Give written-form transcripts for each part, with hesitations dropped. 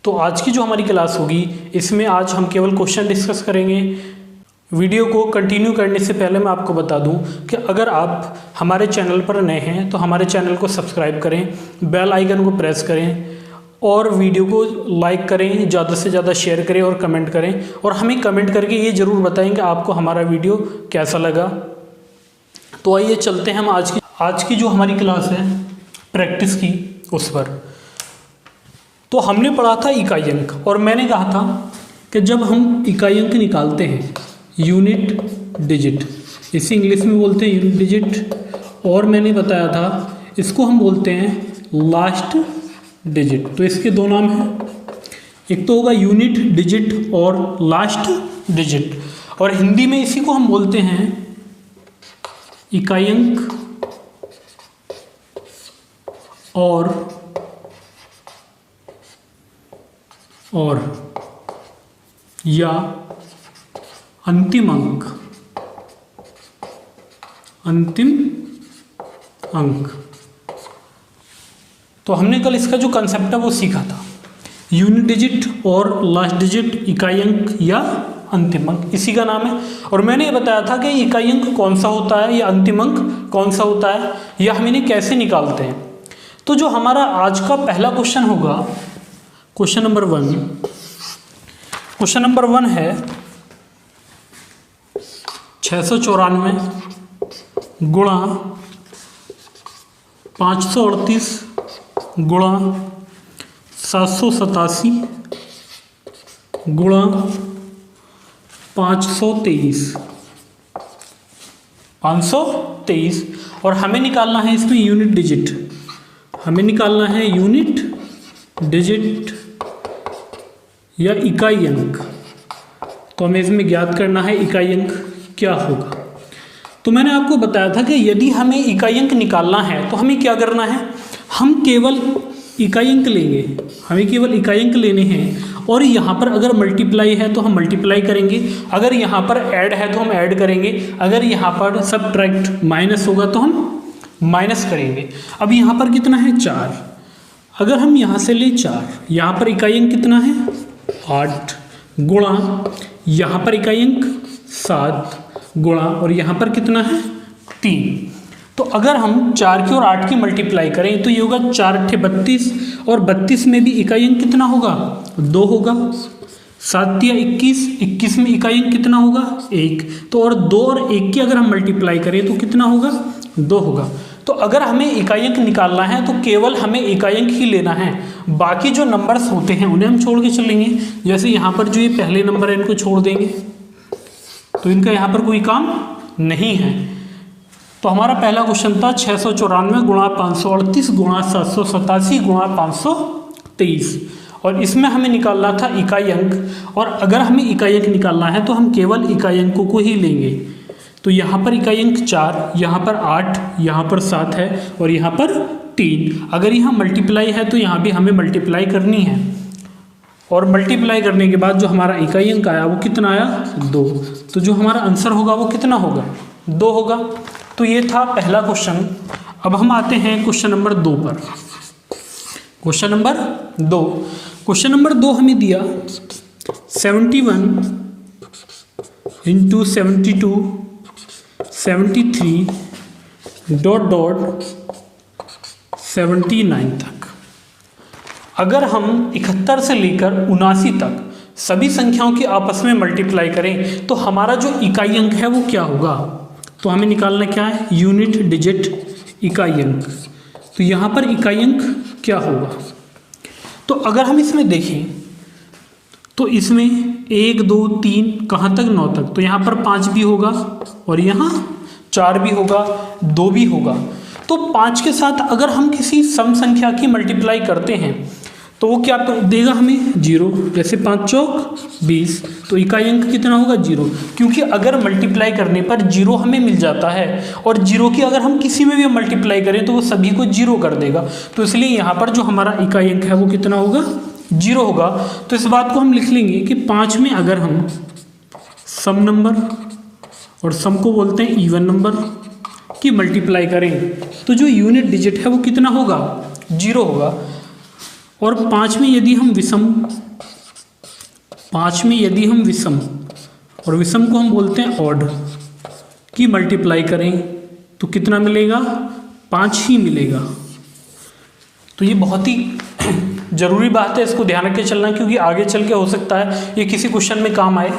तो आज की जो हमारी क्लास होगी इसमें आज हम केवल क्वेश्चन डिस्कस करेंगे। वीडियो को कंटिन्यू करने से पहले मैं आपको बता दूं कि अगर आप हमारे चैनल पर नए हैं तो हमारे चैनल को सब्सक्राइब करें, बेल आइकन को प्रेस करें और वीडियो को लाइक करें, ज़्यादा से ज़्यादा शेयर करें और कमेंट करें। और हमें कमेंट करके ये ज़रूर बताएं कि आपको हमारा वीडियो कैसा लगा। तो आइए चलते हैं हम आज की जो हमारी क्लास है प्रैक्टिस की उस पर। तो हमने पढ़ा था इकाई अंक और मैंने कहा था कि जब हम इकाई अंक निकालते हैं यूनिट डिजिट, इसे इंग्लिश में बोलते हैं यूनिट डिजिट, और मैंने बताया था इसको हम बोलते हैं लास्ट डिजिट। तो इसके दो नाम हैं, एक तो होगा यूनिट डिजिट और लास्ट डिजिट, और हिंदी में इसी को हम बोलते हैं इकाई अंक और या अंतिम अंक। तो हमने कल इसका जो कंसेप्ट है वो सीखा था, यूनिट डिजिट और लास्ट डिजिट, इकाई अंक या अंतिम अंक, इसी का नाम है। और मैंने ये बताया था कि इकाई अंक कौन सा होता है या अंतिम अंक कौन सा होता है या हम इन्हें कैसे निकालते हैं। तो जो हमारा आज का पहला क्वेश्चन होगा, क्वेश्चन नंबर 1, क्वेश्चन नंबर 1 है 694 गुणा 538 गुणा 787 गुणा 523 और हमें निकालना है इसमें यूनिट डिजिट, हमें निकालना है यूनिट डिजिट या इकाई अंक। तो हमें इसमें ज्ञात करना है इकाई अंक क्या होगा। तो मैंने आपको बताया था कि यदि हमें इकाई अंक निकालना है तो हमें क्या करना है, हम केवल इकाई अंक लेंगे, हमें केवल इकाई अंक लेने हैं। और यहाँ पर अगर मल्टीप्लाई है तो हम मल्टीप्लाई करेंगे, अगर यहाँ पर ऐड है तो हम ऐड करेंगे, अगर यहाँ पर सबट्रैक्ट माइनस होगा तो हम माइनस करेंगे। अब यहाँ पर कितना है 4, अगर हम यहाँ से ले 4, यहाँ पर इकाई अंक कितना है 8 गुणा यहाँ पर इकाई अंक 7 गुणा और यहाँ पर कितना है 3। तो अगर हम 4 की और 8 की मल्टीप्लाई करें तो ये होगा 4 × 32 और 32 में भी इकाई अंक कितना होगा 2 होगा। 7 या 21 में इकाई अंक कितना होगा 1। तो और 2 और 1 की अगर हम मल्टीप्लाई करें तो कितना होगा 2 होगा। तो अगर हमें इकाई अंक निकालना है तो केवल हमें इकाई अंक ही लेना है, बाकी जो नंबर्स होते हैं उन्हें हम छोड़ के चलेंगे। जैसे यहाँ पर जो ये पहले नंबर है इनको छोड़ देंगे तो इनका यहाँ पर कोई काम नहीं है। तो हमारा पहला क्वेश्चन था 694 गुणा 538 गुणा 787 गुणा 523 और इसमें हमें निकालना था इकाई अंक। और अगर हमें इकाई अंक निकालना है तो हम केवल इकाई अंकों को ही लेंगे। तो यहाँ पर इकाई अंक 4, यहाँ पर 8, यहाँ पर 7 है और यहाँ पर 3। अगर यहाँ मल्टीप्लाई है तो यहाँ भी हमें मल्टीप्लाई करनी है और मल्टीप्लाई करने के बाद जो हमारा इकाई अंक आया वो कितना आया 2। तो जो हमारा आंसर होगा वो कितना होगा 2 होगा। तो ये था पहला क्वेश्चन। अब हम आते हैं क्वेश्चन नंबर 2 पर। क्वेश्चन नंबर 2, क्वेश्चन नंबर 2 हमें दिया 71 × 72 73 ... 79 तक। अगर हम 71 से लेकर 79 तक सभी संख्याओं की आपस में मल्टीप्लाई करें तो हमारा जो इकाई अंक है वो क्या होगा। तो हमें निकालना क्या है यूनिट डिजिट इकाई अंक। तो यहाँ पर इकाई अंक क्या होगा। तो अगर हम इसमें देखें तो इसमें 1 2 3 कहाँ तक 9 तक, तो यहाँ पर 5 भी होगा और यहाँ 4 भी होगा, 2 भी होगा। तो 5 के साथ अगर हम किसी सम संख्या की मल्टीप्लाई करते हैं तो वो क्या देगा हमें 0। जैसे 5 चौक 20, तो इकाई अंक कितना होगा 0, क्योंकि अगर मल्टीप्लाई करने पर 0 हमें मिल जाता है और 0 की अगर हम किसी में भी मल्टीप्लाई करें तो वो सभी को 0 कर देगा। तो इसलिए यहाँ पर जो हमारा इकाई अंक है वो कितना होगा 0 होगा। तो इस बात को हम लिख लेंगे कि 5 में अगर हम सम नंबर, और सम को बोलते हैं इवन नंबर, की मल्टीप्लाई करें तो जो यूनिट डिजिट है वो कितना होगा 0 होगा। और 5 में यदि हम विषम और विषम को हम बोलते हैं ऑड की मल्टीप्लाई करें तो कितना मिलेगा? 5 ही मिलेगा। तो ये बहुत ही जरूरी बात है, इसको ध्यान रख के चलना, क्योंकि आगे चल के हो सकता है ये किसी क्वेश्चन में काम आए।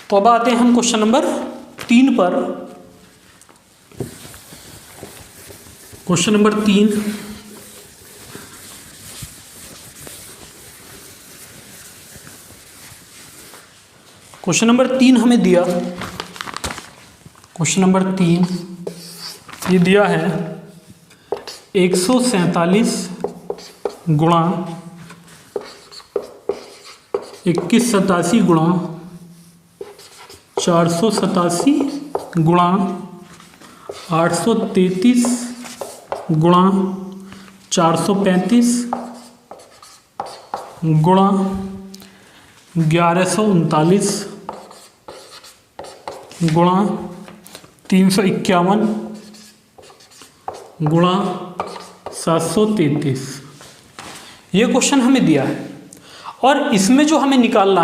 तो अब आते हैं हम क्वेश्चन नंबर 3 पर। क्वेश्चन नंबर 3, क्वेश्चन नंबर 3 हमें दिया, क्वेश्चन नंबर 3 ये दिया है 147 गुणा 2187 गुणा 487 गुणा 833 गुणा 435 गुणा 1139 गुणा 351 गुणा 733। ये क्वेश्चन हमें दिया है और इसमें जो हमें निकालना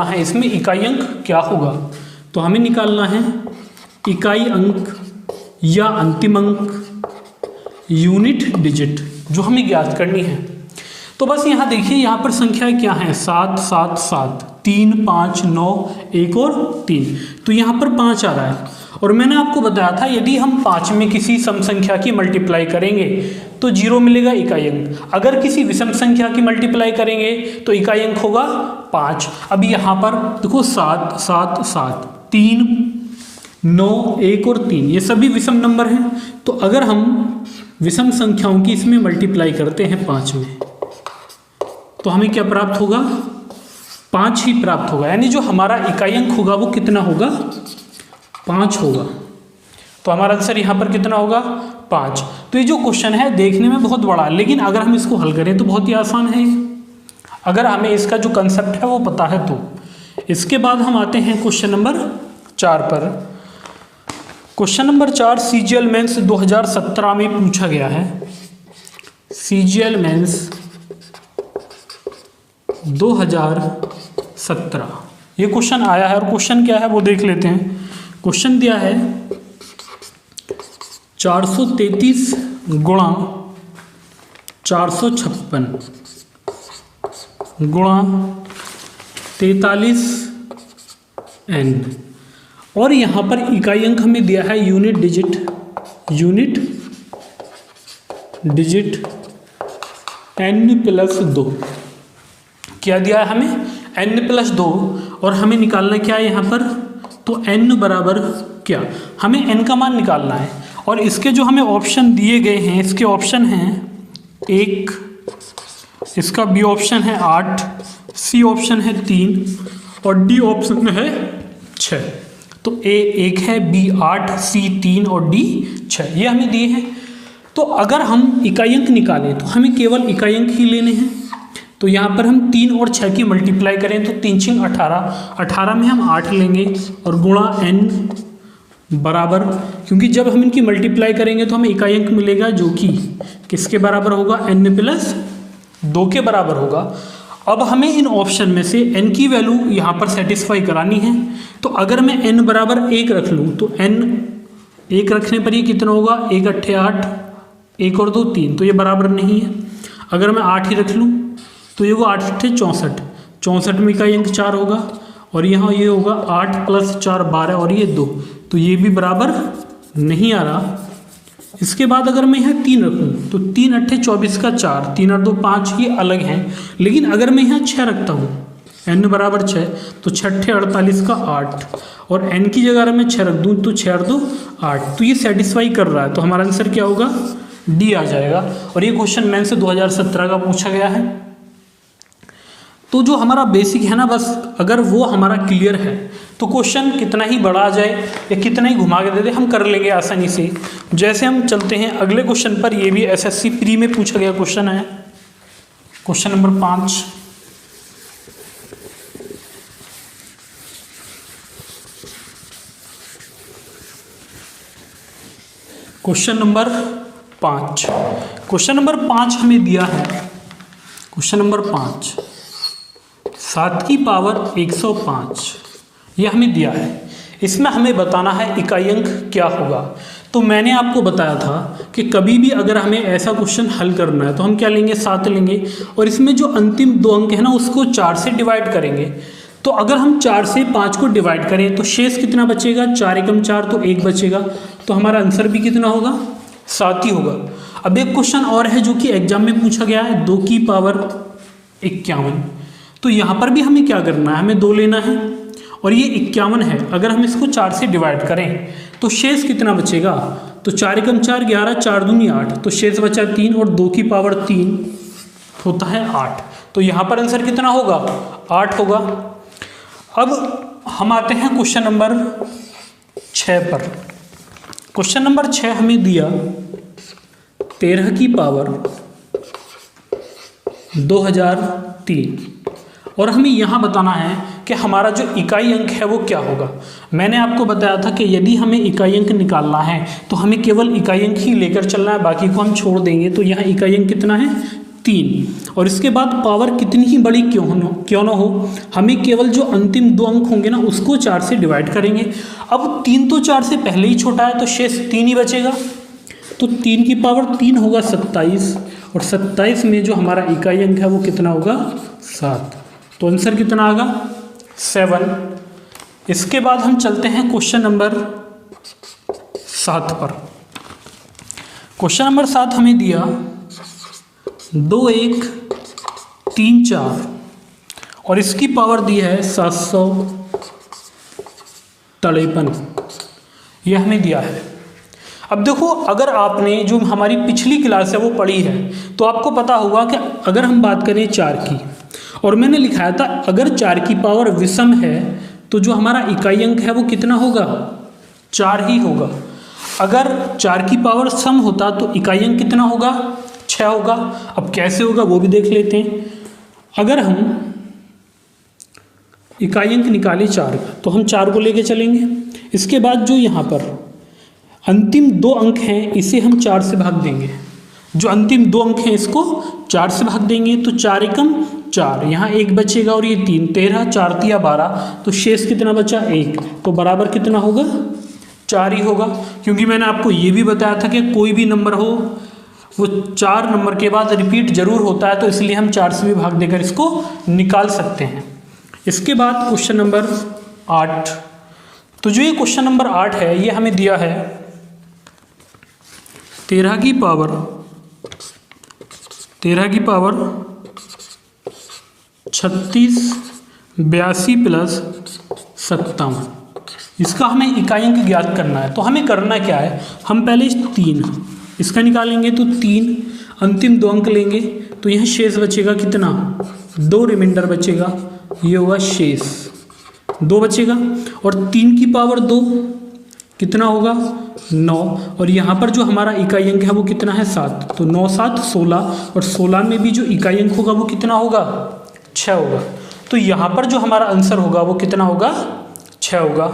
है इसमें इकाई अंक क्या होगा। तो हमें निकालना है इकाई अंक या अंतिम अंक, यूनिट डिजिट, जो हमें ज्ञात करनी है। तो बस यहाँ देखिए, यहाँ पर संख्याएं क्या हैं? 7 7 7, 3 5 9 1 और 3। तो यहाँ पर 5 आ रहा है और मैंने आपको बताया था यदि हम 5 में किसी सम संख्या की मल्टीप्लाई करेंगे तो 0 मिलेगा इकाई अंक। अगर किसी विषम संख्या की मल्टीप्लाई करेंगे तो इकाई अंक होगा 5। अब यहाँ पर देखो 7 7 7, 3 9 1 और 3, ये सभी विषम नंबर हैं। तो अगर हम विषम संख्याओं की इसमें मल्टीप्लाई करते हैं 5 में तो हमें क्या प्राप्त होगा? 5 ही प्राप्त होगा, यानी जो हमारा इकाई अंक होगा वो कितना होगा? 5 होगा। तो हमारा आंसर यहाँ पर कितना होगा? 5। तो ये जो क्वेश्चन है देखने में बहुत बड़ा है, लेकिन अगर हम इसको हल करें तो बहुत ही आसान है, अगर हमें इसका जो कंसेप्ट है वो पता है तो। इसके बाद हम आते हैं क्वेश्चन नंबर 4 पर। क्वेश्चन नंबर 4 सीजीएल मेंस 2017 में पूछा गया है। सीजीएल मेंस 2017 ये क्वेश्चन आया है और क्वेश्चन क्या है वो देख लेते हैं। क्वेश्चन दिया है 433 गुणा 456 गुणा 43 n, और यहाँ पर इकाई अंक हमें दिया है यूनिट डिजिट n+2। क्या दिया है हमें? n+2, और हमें निकालना क्या है यहाँ पर? तो n बराबर क्या, हमें n का मान निकालना है। और इसके जो हमें ऑप्शन दिए गए हैं, इसके ऑप्शन हैं 1, इसका बी ऑप्शन है 8, सी ऑप्शन है 3 और डी ऑप्शन है 6। तो ए 1 है, बी 8, सी 3 और डी 6, ये हमें दिए हैं। तो अगर हम इकाई अंक निकालें तो हमें केवल इकाई अंक ही लेने हैं। तो यहाँ पर हम 3 और 6 की मल्टीप्लाई करें तो 3 6 18, 18 में हम 8 लेंगे और गुणा n बराबर, क्योंकि जब हम इनकी मल्टीप्लाई करेंगे तो हमें इकाई अंक मिलेगा जो कि किसके बराबर होगा? n+2 के बराबर होगा। अब हमें इन ऑप्शन में से n की वैल्यू यहाँ पर सेटिस्फाई करानी है। तो अगर मैं n बराबर 1 रख लूँ तो n 1 रखने पर ये कितना होगा? 1 8 8, 1 और 2 3, तो ये बराबर नहीं है। अगर मैं 8 ही रख लूँ तो ये वो 8 8 64, 64 में इकाई अंक 4 होगा और यहाँ ये होगा 8 + 4 12 और ये 2, तो ये भी बराबर नहीं आ रहा। इसके बाद अगर मैं यहाँ 3 रखूँ तो 3 8 24 का 4, 3 और 2 5, ये अलग हैं। लेकिन अगर मैं यहाँ 6 रखता हूँ n बराबर 6, तो 6 8 48 का 8, और n की जगह अगर मैं 6 रख दूँ तो 6 और 2 8, तो ये सेटिस्फाई कर रहा है। तो हमारा आंसर क्या होगा? डी आ जाएगा। और ये क्वेश्चन मेंस से 2017 का पूछा गया है। तो जो हमारा बेसिक है ना, बस अगर वो हमारा क्लियर है तो क्वेश्चन कितना ही बड़ा आ जाए या कितना ही घुमा के दे दे हम कर लेंगे आसानी से। जैसे हम चलते हैं अगले क्वेश्चन पर, ये भी एसएससी प्री में पूछा गया क्वेश्चन है। Question number 5, question number 5। Question number 5 हमें दिया है, क्वेश्चन नंबर 5 7 की पावर 105 ये हमें दिया है। इसमें हमें बताना है इकाई अंक क्या होगा। तो मैंने आपको बताया था कि कभी भी अगर हमें ऐसा क्वेश्चन हल करना है तो हम क्या लेंगे, 7 लेंगे, और इसमें जो अंतिम 2 अंक है ना उसको 4 से डिवाइड करेंगे। तो अगर हम 4 से 5 को डिवाइड करें तो शेष कितना बचेगा, 4 एकम 4 तो 1 बचेगा। तो हमारा आंसर भी कितना होगा, 7 ही होगा। अब एक क्वेश्चन और है जो कि एग्जाम में पूछा गया है, 2 की पावर 51। तो यहाँ पर भी हमें क्या करना है, हमें 2 लेना है और ये 51 है। अगर हम इसको 4 से डिवाइड करें तो शेष कितना बचेगा, तो 4 एकम 4 11, 4 दूनी 8, तो शेष बचा 3 और 2 की पावर 3 होता है 8। तो यहाँ पर आंसर कितना होगा, 8 होगा। अब हम आते हैं क्वेश्चन नंबर 6 पर। क्वेश्चन नंबर 6 हमें दिया 13 की पावर 2003 और हमें यहाँ बताना है कि हमारा जो इकाई अंक है वो क्या होगा। मैंने आपको बताया था कि यदि हमें इकाई अंक निकालना है तो हमें केवल इकाई अंक ही लेकर चलना है, बाकी को हम छोड़ देंगे। तो यहाँ इकाई अंक कितना है, 3, और इसके बाद पावर कितनी ही बड़ी क्यों ना हो, हमें केवल जो अंतिम 2 अंक होंगे ना उसको 4 से डिवाइड करेंगे। अब 3 तो 4 से पहले ही छोटा है तो शेष 3 ही बचेगा। तो 3 की पावर 3 होगा 27, और 27 में जो हमारा इकाई अंक है वो कितना होगा, 7। तो आंसर कितना आएगा, 7। इसके बाद हम चलते हैं क्वेश्चन नंबर 7 पर। क्वेश्चन नंबर 7 हमें दिया 2 1 3 4 और इसकी पावर दी है 753, यह हमें दिया है। अब देखो, अगर आपने जो हमारी पिछली क्लास है वो पढ़ी है तो आपको पता होगा कि अगर हम बात करें 4 की, और मैंने लिखाया था अगर 4 की पावर विषम है तो जो हमारा इकाई अंक है वो कितना होगा, 4 ही होगा। अगर 4 की पावर सम होता तो इकाई अंक कितना होगा, 6 होगा। अब कैसे होगा वो भी देख लेते हैं। अगर हम इकाई अंक निकाले 4 का तो हम 4 को लेके चलेंगे। इसके बाद जो यहाँ पर अंतिम 2 अंक हैं इसे हम 4 से भाग देंगे। जो अंतिम 2 अंक हैं इसको 4 से भाग देंगे तो 4 एकम 4, यहाँ 1 बचेगा और ये 3, 13, 4 तिया 12, तो शेष कितना बचा, 1। तो बराबर कितना होगा, 4 ही होगा। क्योंकि मैंने आपको ये भी बताया था कि कोई भी नंबर हो वो 4 नंबर के बाद रिपीट जरूर होता है, तो इसलिए हम 4 से भी भाग देकर इसको निकाल सकते हैं। इसके बाद क्वेश्चन नंबर 8। तो जो ये क्वेश्चन नंबर 8 है ये हमें दिया है 13 की पावर 36 82 प्लस 57, इसका हमें इकाई अंक ज्ञात करना है। तो हमें करना क्या है, हम पहले 3 इसका निकालेंगे तो 3 अंतिम 2 अंक लेंगे तो यहाँ शेष बचेगा कितना, 2 रिमाइंडर बचेगा, ये होगा शेष 2 बचेगा। और 3 की पावर 2 कितना होगा, 9, और यहाँ पर जो हमारा इकाई अंक है वो कितना है, 7। तो 9 7 16, और 16 में भी जो इकाई अंक होगा वो कितना होगा, 6 होगा। तो यहाँ पर जो हमारा आंसर होगा वो कितना होगा, 6 होगा।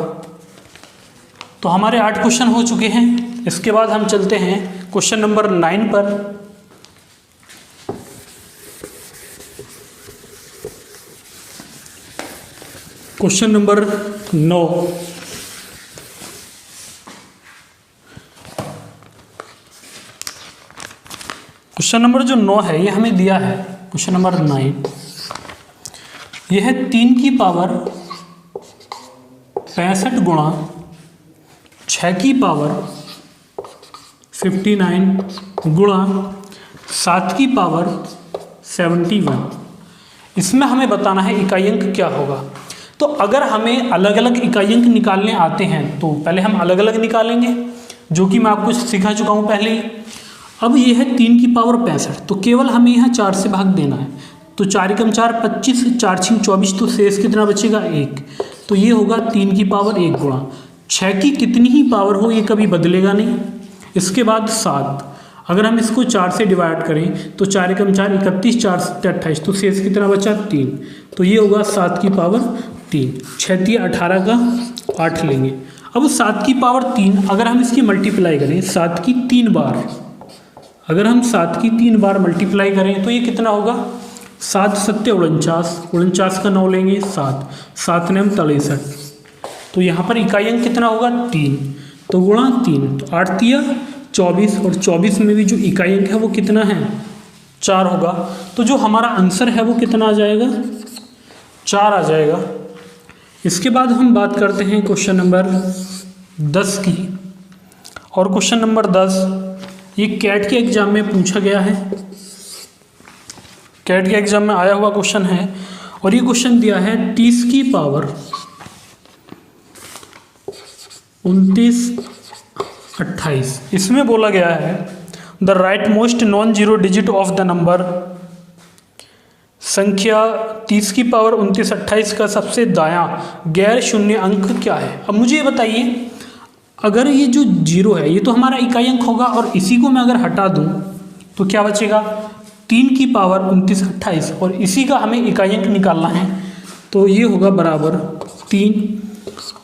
तो हमारे 8 क्वेश्चन हो चुके हैं। इसके बाद हम चलते हैं क्वेश्चन नंबर 9 पर। Question number 9। क्वेश्चन नंबर जो 9 है ये हमें दिया है क्वेश्चन नंबर 9। यह है 3 की पावर 65 गुणा 6 की पावर 59 गुणा 7 की पावर 71। इसमें हमें बताना है इकाई अंक क्या होगा। तो अगर हमें अलग अलग इकाई अंक निकालने आते हैं तो पहले हम अलग अलग निकालेंगे, जो कि मैं आपको सिखा चुका हूँ पहले ही। अब ये है 3 की पावर 65, तो केवल हमें यहाँ 4 से भाग देना है। तो 4 एकम 4 25, 4 6 24, तो शेष कितना बचेगा, 1। तो ये होगा 3 की पावर 1 गुणा 6 की कितनी ही पावर हो ये कभी बदलेगा नहीं। इसके बाद 7, अगर हम इसको 4 से डिवाइड करें तो 4 एकम 4 31, 4 7 28, तो शेष कितना बचा, 3। तो ये होगा 7 की पावर 3। 6 3 18 का 8 लेंगे। अब 7 की पावर 3 अगर हम इसकी मल्टीप्लाई करें 7 की 3 बार अगर हम 7 की 3 बार मल्टीप्लाई करें तो ये कितना होगा, 7 सत्ते 49, 49 का 9 लेंगे 7, 7 ने हम 63, तो यहाँ पर इकाई अंक कितना होगा 3, तो गुणा 3, तो 8 तिया 24, और 24 में भी जो इकाई अंक है वो कितना है 4 होगा। तो जो हमारा आंसर है वो कितना आ जाएगा 4 आ जाएगा। इसके बाद हम बात करते हैं क्वेश्चन नंबर 10 की, और क्वेश्चन नंबर 10 ये कैट के एग्जाम में पूछा गया है, कैट के एग्जाम में आया हुआ क्वेश्चन है, और ये क्वेश्चन दिया है 30 की पावर 29 28। इसमें बोला गया है the right most non zero digit of the number, संख्या 30 की पावर 29 28 का सबसे दायां गैर शून्य अंक क्या है। अब मुझे ये बताइए, अगर ये जो जीरो है ये तो हमारा इकाई अंक होगा, और इसी को मैं अगर हटा दूं तो क्या बचेगा 3 की पावर 29 28, और इसी का हमें इकाई अंक निकालना है, तो ये होगा बराबर 3,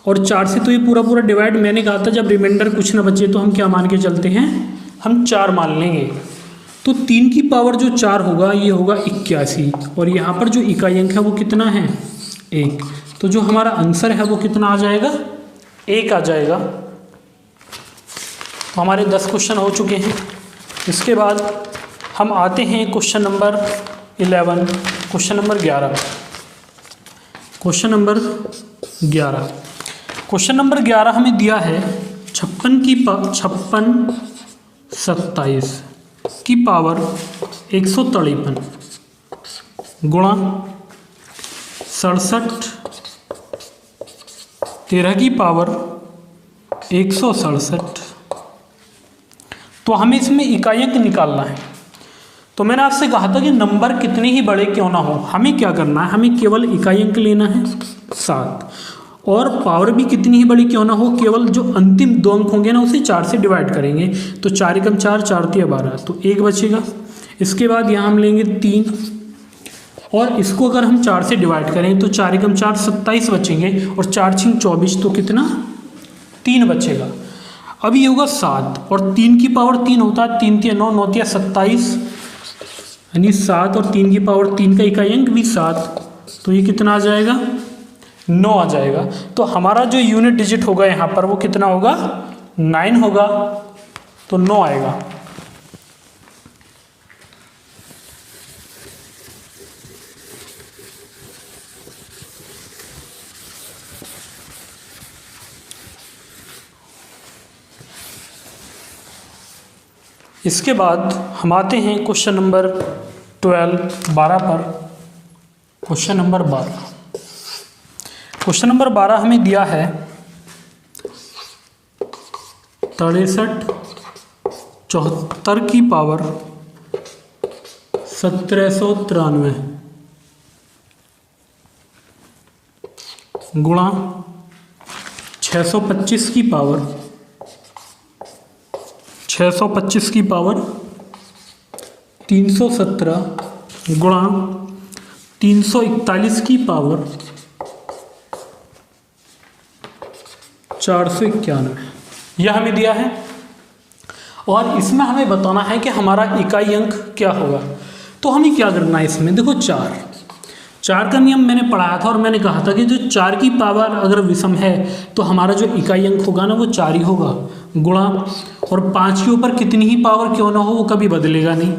और 4 से तो ये पूरा पूरा डिवाइड, मैंने कहा था जब रिमाइंडर कुछ ना बचे तो हम क्या मान के चलते हैं, हम 4 मान लेंगे। तो 3 की पावर जो 4 होगा ये होगा 81, और यहाँ पर जो इकाई अंक है वो कितना है 1, तो जो हमारा आंसर है वो कितना आ जाएगा 1 आ जाएगा। तो हमारे 10 क्वेश्चन हो चुके हैं। इसके बाद हम आते हैं question number 11, question number 11, question number 11, question number 11 हमें दिया है 56 27 की पावर 153 गुणा 67 13 की पावर 167। तो हमें इसमें इकाई अंक निकालना है। तो मैंने आपसे कहा था कि नंबर कितने ही बड़े क्यों ना हो, हमें क्या करना है, हमें केवल इकाई अंक लेना है 7, और पावर भी कितनी ही बड़ी क्यों ना हो, केवल जो अंतिम 2 अंक होंगे ना उसे 4 से डिवाइड करेंगे, तो 4 एकम 4 4 तिया 12, तो 1 बचेगा। इसके बाद यहाँ हम लेंगे 3, और इसको अगर हम 4 से डिवाइड करें तो 4 एकम 4 27 बचेंगे, और 4 छिंग 24, तो कितना 3 बचेगा। अब ये होगा 7, और 3 की पावर 3 होता है, 3 तिया 9 9 तिया 27, यानी 7 और 3 की पावर 3 का इकाई अंक भी 7, तो ये कितना आ जाएगा 9 आ जाएगा। तो हमारा जो यूनिट डिजिट होगा यहाँ पर वो कितना होगा 9 होगा, तो 9 आएगा। इसके बाद हम आते हैं क्वेश्चन नंबर 12 पर। क्वेश्चन नंबर 12, क्वेश्चन नंबर 12 हमें दिया है 63 74 की पावर 1793 गुणा 625 की पावर 625 की पावर 317 गुणा 341 की पावर 491, यह हमें दिया है, और इसमें हमें बताना है कि हमारा इकाई अंक क्या होगा। तो हमें क्या करना है इसमें, देखो 4 का नियम मैंने पढ़ाया था, और मैंने कहा था कि जो 4 की पावर अगर विषम है तो हमारा जो इकाई अंक होगा ना वो 4 ही होगा, गुणा, और 5 के ऊपर कितनी ही पावर क्यों ना हो वो कभी बदलेगा नहीं,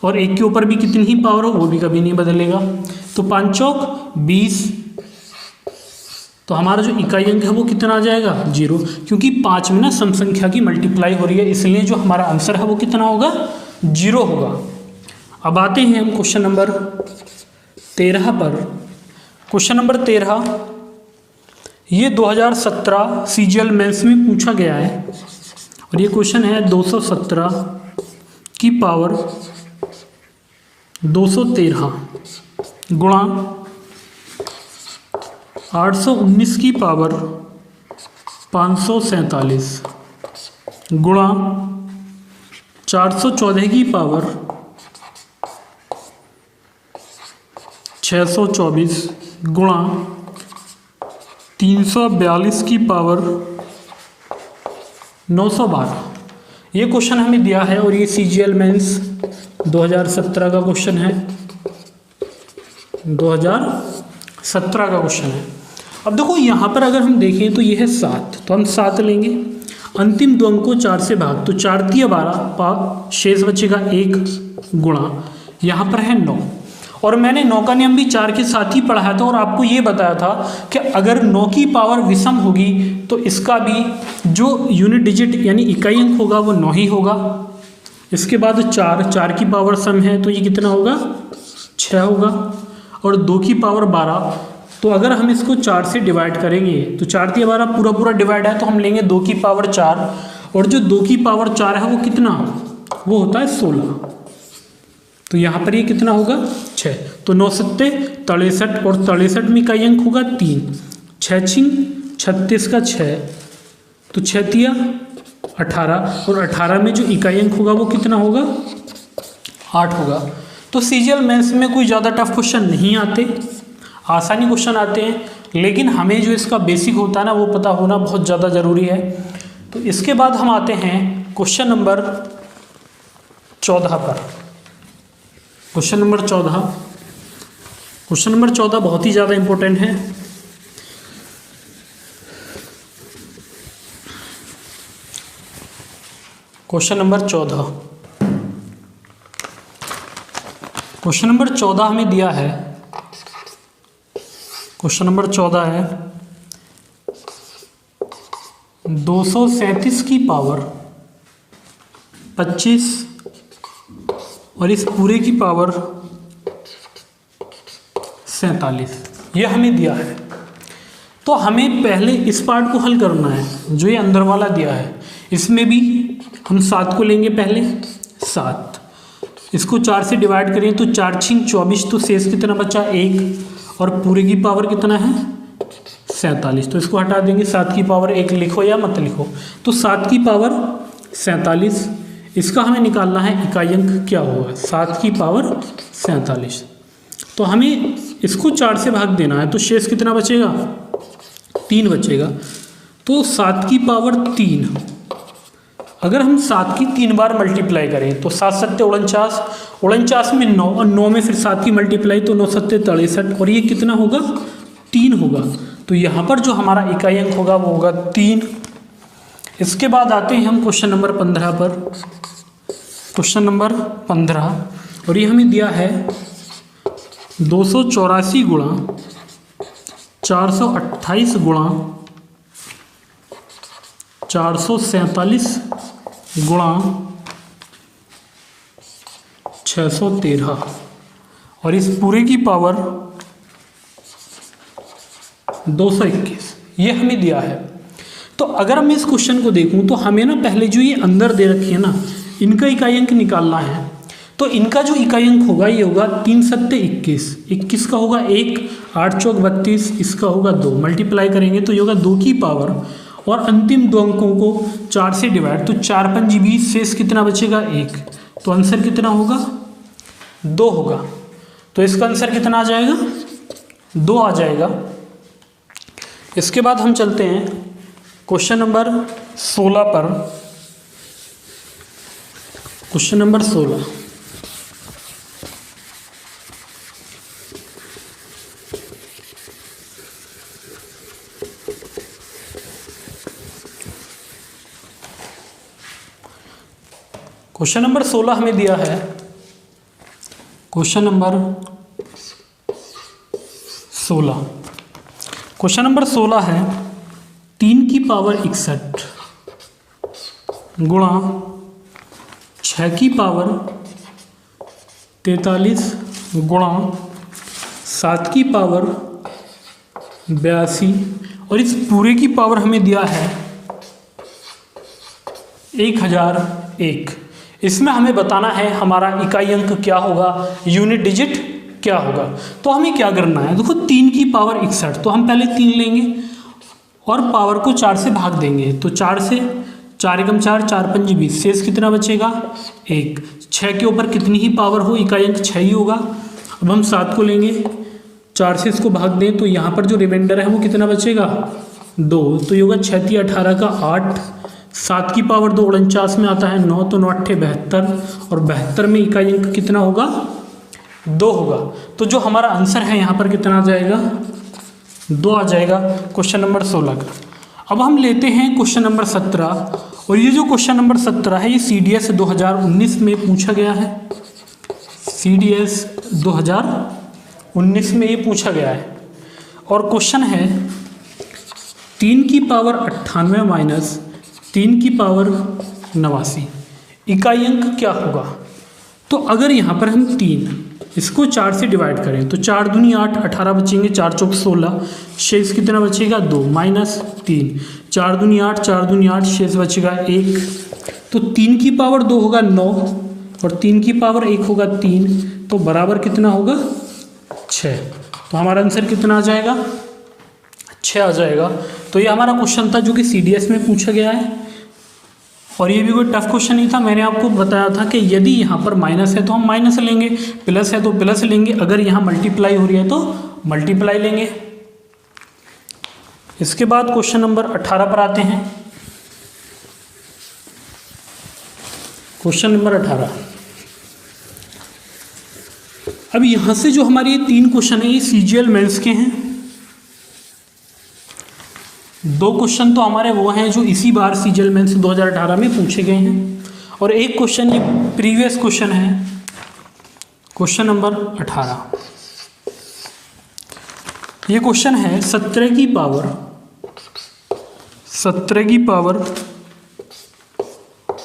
और 1 के ऊपर भी कितनी ही पावर हो वो भी कभी नहीं बदलेगा। तो 5 चौक 20, तो हमारा जो इकाई अंक है वो कितना आ जाएगा 0, क्योंकि 5 में ना सम संख्या की मल्टीप्लाई हो रही है, इसलिए जो हमारा आंसर है वो कितना होगा 0 होगा। अब आते हैं हम क्वेश्चन नंबर 13 पर। क्वेश्चन नंबर 13 ये 2017 सीजीएल मेंस में पूछा गया है, और ये क्वेश्चन है 217 की पावर 213 गुणा 819 की पावर 547 गुणा 414 की पावर 624 गुणा 342 की पावर 912। ये क्वेश्चन हमें दिया है और ये CGL मेंस 2017 का क्वेश्चन है, 2017 का क्वेश्चन है। अब देखो यहाँ पर अगर हम देखें तो ये है 7, तो हम 7 लेंगे, अंतिम दो अंक को 4 से भाग, तो 4 × 12 शेष बचेगा 1 गुणा यहाँ पर है 9। और मैंने 9 का नियम भी 4 के साथ ही पढ़ाया था और आपको ये बताया था कि अगर 9 की पावर विषम होगी तो इसका भी जो यूनिट डिजिट यानी इकाई अंक होगा वो 9 ही होगा। इसके बाद 4 की पावर सम है तो ये कितना होगा, 6 होगा। और 2 की पावर 12, तो अगर हम इसको 4 से डिवाइड करेंगे तो 4 × 12 पूरा डिवाइड है, तो हम लेंगे 2 की पावर 4, और जो 2 की पावर 4 है वो कितना, वो होता है 16। तो यहाँ पर ये कितना होगा, 6। तो 9 × 7 = 63 और 63 में इकाई अंक होगा 3, 6 × 36 का 6, तो 6 × 3 = 18 और 18 में जो इकाई अंक होगा वो कितना होगा, 8 होगा। तो CGL मेंस में कोई ज़्यादा टफ क्वेश्चन नहीं आते, आसानी क्वेश्चन आते हैं, लेकिन हमें जो इसका बेसिक होता है ना वो पता होना बहुत ज़्यादा ज़रूरी है। तो इसके बाद हम आते हैं क्वेश्चन नंबर 14 पर। क्वेश्चन नंबर 14 बहुत ही ज़्यादा इम्पोर्टेंट है। क्वेश्चन नंबर 14 हमें दिया है, क्वेश्चन नंबर 14 है 237 की पावर 25 और इस पूरे की पावर 47, ये हमें दिया है। तो हमें पहले इस पार्ट को हल करना है जो ये अंदर वाला दिया है। इसमें भी हम 7 को लेंगे पहले, 7, इसको 4 से डिवाइड करें तो 4 × 6 = 24, तो शेष कितना बचा, 1, और पूरे की पावर कितना है, 47। तो इसको हटा देंगे, 7 की पावर 1 लिखो या मत लिखो। तो 7 की पावर 47, इसका हमें निकालना है इकाई अंक क्या होगा, 7 की पावर 47। तो हमें इसको 4 से भाग देना है, तो शेष कितना बचेगा, 3 बचेगा। तो 7 की पावर 3, अगर हम 7 की 3 बार मल्टीप्लाई करें तो 7 × 7 = 49 में 9 और 9 में फिर 7 की मल्टीप्लाई, तो 9 × 7 = 63 और ये कितना होगा, 3 होगा। तो यहाँ पर जो हमारा इकाई अंक होगा वो होगा 3। इसके बाद आते हैं हम क्वेश्चन नंबर 15 पर। क्वेश्चन नंबर 15, और ये हमें दिया है 284 × 428 × 447 × 613 और इस पूरे की पावर 221, ये हमें दिया है। तो अगर मैं इस क्वेश्चन को देखूं तो हमें ना पहले जो ये अंदर दे रखी है ना, इनका इकाई अंक निकालना है। तो इनका जो इकाई अंक होगा ये होगा 3 × 7 = 21, 21 का होगा 1, 8 × 4 = 32, इसका होगा 2, मल्टीप्लाई करेंगे तो ये होगा 2 की पावर, और अंतिम दो अंकों को 4 से डिवाइड, तो 4 × 5 = 20, शेष कितना बचेगा, 1। तो आंसर कितना होगा, 2 होगा। तो इसका आंसर कितना आ जाएगा, 2 आ जाएगा। इसके बाद हम चलते हैं क्वेश्चन नंबर 16 पर। क्वेश्चन नंबर 16, क्वेश्चन नंबर 16 हमें दिया है, क्वेश्चन नंबर 16, क्वेश्चन नंबर 16 है 3 की पावर 61 गुणा 6 की पावर 43 गुणा 7 की पावर 82 और इस पूरे की पावर हमें दिया है 1001। इसमें हमें बताना है हमारा इकाई अंक क्या होगा, यूनिट डिजिट क्या होगा। तो हमें क्या करना है, देखो 3 की पावर 61, तो हम पहले 3 लेंगे और पावर को 4 से भाग देंगे। तो 4 से 4 × 4 = 4 × 5 = 20, शेष कितना बचेगा, 1। 6 के ऊपर कितनी ही पावर हो, इकाई अंक 6 ही होगा। अब हम 7 को लेंगे, 4 से इसको भाग दें तो यहाँ पर जो रिमाइंडर है वो कितना बचेगा, 2। तो ये होगा 6 × 3 = 18 का 8, 7 की पावर 2 49 में आता है 9, तो 9 अट्ठे 72, और 72 में इकाई अंक कितना होगा? 2 होगा। तो जो हमारा आंसर है यहाँ पर कितना आ जाएगा? 2 आ जाएगा क्वेश्चन नंबर 16 का। अब हम लेते हैं क्वेश्चन नंबर 17, और ये जो क्वेश्चन नंबर 17 है ये CDS 2019 में पूछा गया है। CDS 2019 में ये पूछा गया है, और क्वेश्चन है 3 की पावर 98 माइनस 3 की पावर 89 इकाई अंक क्या होगा? तो अगर यहाँ पर हम 3 इसको 4 से डिवाइड करें तो 4 दूनी 8, 18 बचेंगे, 4 चौक 16, शेष कितना बचेगा? 2 माइनस 3, 4 दूनी 8, 4 दूनी 8, शेष बचेगा 1। तो 3 की पावर 2 होगा 9, और 3 की पावर 1 होगा 3, तो बराबर कितना होगा? 6। तो हमारा आंसर कितना आ जाएगा? 6 आ जाएगा। तो ये हमारा क्वेश्चन था जो कि CDS में पूछा गया है, और ये भी कोई टफ क्वेश्चन नहीं था। मैंने आपको बताया था कि यदि यहाँ पर माइनस है तो हम माइनस लेंगे, प्लस है तो प्लस लेंगे, अगर यहाँ मल्टीप्लाई हो रही है तो मल्टीप्लाई लेंगे। इसके बाद क्वेश्चन नंबर 18 पर आते हैं। Question number 18। अब यहाँ से जो हमारी ये 3 क्वेश्चन है ये CGL मेंस के हैं। 2 क्वेश्चन तो हमारे वो हैं जो इसी बार CGL मेंस 2018 में पूछे गए हैं, और एक क्वेश्चन ये प्रीवियस क्वेश्चन है, क्वेश्चन नंबर 18। ये क्वेश्चन है 17 की पावर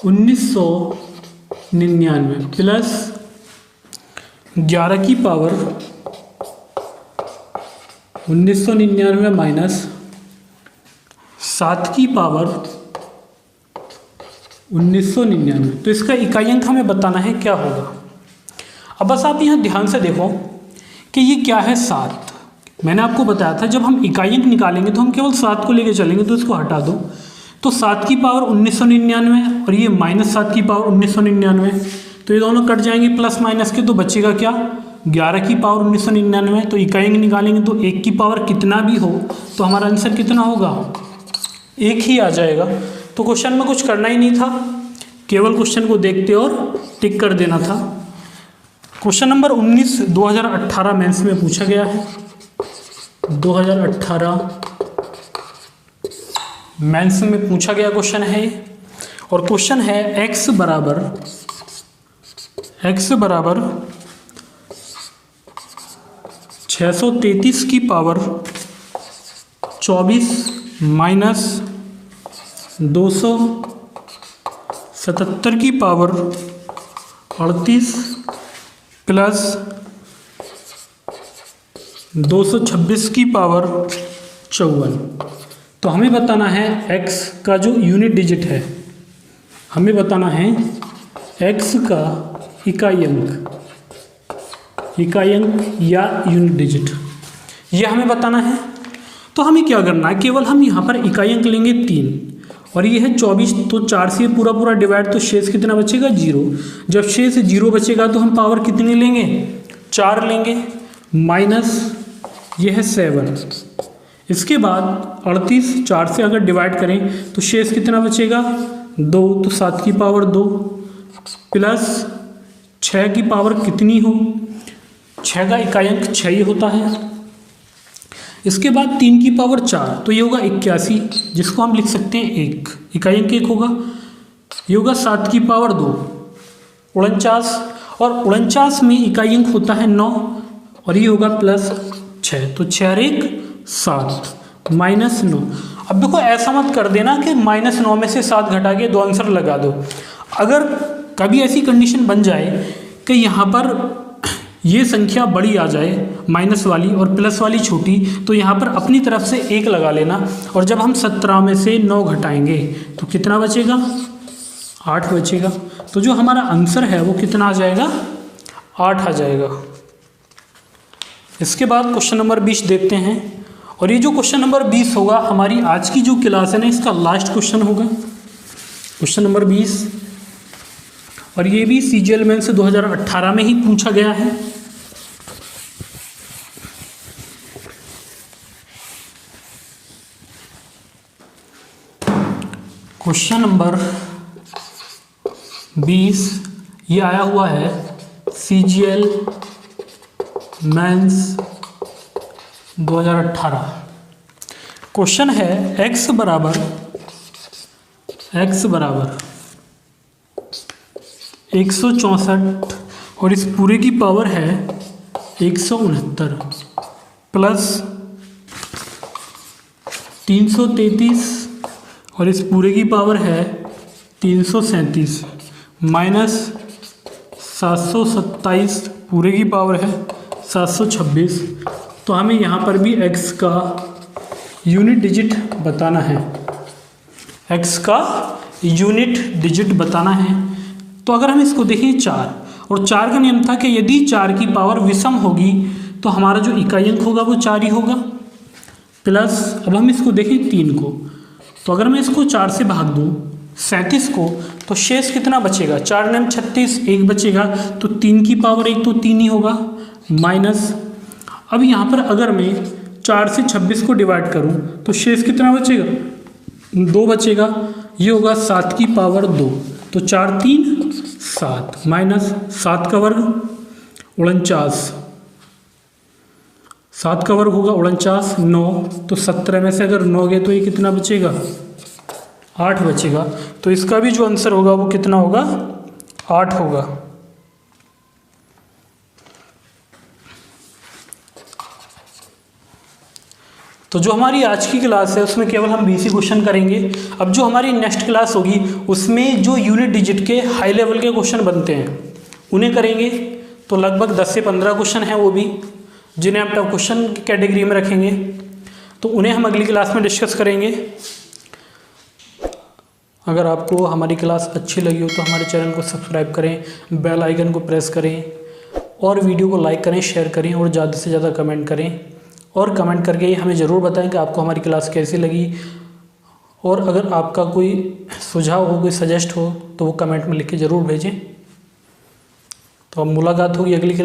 1999 प्लस 11 की पावर 1999 माइनस 7 की पावर 1999। तो इसका इकाई अंक हमें बताना है क्या होगा। अब बस आप यहाँ ध्यान से देखो कि ये क्या है? 7। मैंने आपको बताया था जब हम इकाई अंक निकालेंगे तो हम केवल 7 को लेके चलेंगे, तो इसको हटा दो। तो 7 की पावर 1999 और ये माइनस 7 की पावर 1999, तो ये दोनों कट जाएंगे प्लस माइनस के, तो बचेगा क्या? 11 की पावर 1999। तो इकाई अंक निकालेंगे तो 1 की पावर कितना भी हो तो हमारा आंसर कितना होगा? 1 ही आ जाएगा। तो क्वेश्चन में कुछ करना ही नहीं था, केवल क्वेश्चन को देखते और टिक कर देना था। क्वेश्चन नंबर 19 2018 मेंस में पूछा गया है। 2018 मेंस में पूछा गया क्वेश्चन है ये, और क्वेश्चन है x बराबर 633 की पावर 24 माइनस 277 की पावर 38 प्लस 226 की पावर 54। तो हमें बताना है x का जो यूनिट डिजिट है, हमें बताना है x का इकाई अंक या यूनिट डिजिट, ये हमें बताना है। तो हमें क्या करना है, केवल हम यहाँ पर इकाई अंक लेंगे 3, और ये है 24, तो 4 से पूरा डिवाइड, तो शेष कितना बचेगा? 0। जब शेष 0 बचेगा तो हम पावर कितनी लेंगे? 4 लेंगे, माइनस ये है 7। इसके बाद 38 4 से अगर डिवाइड करें तो शेष कितना बचेगा? 2, तो 7 की पावर 2 प्लस 6 की पावर कितनी हो? 6 का इकाई अंक 6 ही होता है। इसके बाद 3 की पावर 4, तो ये होगा 81, जिसको हम लिख सकते हैं 1, इकाई अंक 1 होगा। ये होगा 7 की पावर 2 49, और 49 में इकाई अंक होता है 9, और ये होगा प्लस 6, तो 6 और 1 7 माइनस 9। अब देखो ऐसा मत कर देना कि -9 में से 7 घटा के 2 आंसर लगा दो। अगर कभी ऐसी कंडीशन बन जाए कि यहाँ पर ये संख्या बड़ी आ जाए, माइनस वाली और प्लस वाली छोटी, तो यहाँ पर अपनी तरफ से 1 लगा लेना, और जब हम 17 में से 9 घटाएंगे तो कितना बचेगा? 8 बचेगा। तो जो हमारा आंसर है वो कितना आ जाएगा? 8 आ जाएगा। इसके बाद क्वेश्चन नंबर 20 देखते हैं, और ये जो क्वेश्चन नंबर 20 होगा हमारी आज की जो क्लास है ना इसका लास्ट क्वेश्चन होगा, क्वेश्चन नंबर 20, और ये भी CGL मेंस 2018 में ही पूछा गया है। क्वेश्चन नंबर 20 ये आया हुआ है CGL मेंस 2018। क्वेश्चन है x बराबर 164 और इस पूरे की पावर है 169 प्लस 333 और इस पूरे की पावर है 337 माइनस 727 पूरे की पावर है 726। तो हमें यहाँ पर भी x का यूनिट डिजिट बताना है, x का यूनिट डिजिट बताना है। तो अगर हम इसको देखें 4, और 4 का नियम था कि यदि 4 की पावर विषम होगी तो हमारा जो इकाई अंक होगा वो 4 ही होगा, प्लस अब हम इसको देखें 3 को, तो अगर मैं इसको 4 से भाग दूँ 37 को तो शेष कितना बचेगा, 4 9 36, 1 बचेगा, तो 3 की पावर 1 तो 3 ही होगा, माइनस अब यहाँ पर अगर मैं 4 से 26 को डिवाइड करूँ तो शेष कितना बचेगा, 2 बचेगा, ये होगा 7 की पावर 2, तो 4 3 7 माइनस 7 का वर्ग 49, 7 का वर्ग होगा 49, 9, तो 17 में से अगर 9 गए तो ये कितना बचेगा, 8 बचेगा। तो इसका भी जो आंसर होगा वो कितना होगा, 8 होगा। तो जो हमारी आज की क्लास है उसमें केवल हम BC क्वेश्चन करेंगे। अब जो हमारी नेक्स्ट क्लास होगी उसमें जो यूनिट डिजिट के हाई लेवल के क्वेश्चन बनते हैं उन्हें करेंगे। तो लगभग 10 से 15 क्वेश्चन हैं वो भी, जिन्हें हम टफ क्वेश्चन की कैटेगरी में रखेंगे, तो उन्हें हम अगली क्लास में डिस्कस करेंगे। अगर आपको हमारी क्लास अच्छी लगी हो तो हमारे चैनल को सब्सक्राइब करें, बेल आइकन को प्रेस करें और वीडियो को लाइक करें, शेयर करें और ज़्यादा से ज़्यादा कमेंट करें। और कमेंट करके हमें ज़रूर बताएं कि आपको हमारी क्लास कैसी लगी, और अगर आपका कोई सुझाव हो, कोई सजेस्ट हो तो वो कमेंट में लिख के ज़रूर भेजें। तो अब मुलाकात होगी अगली क्लास।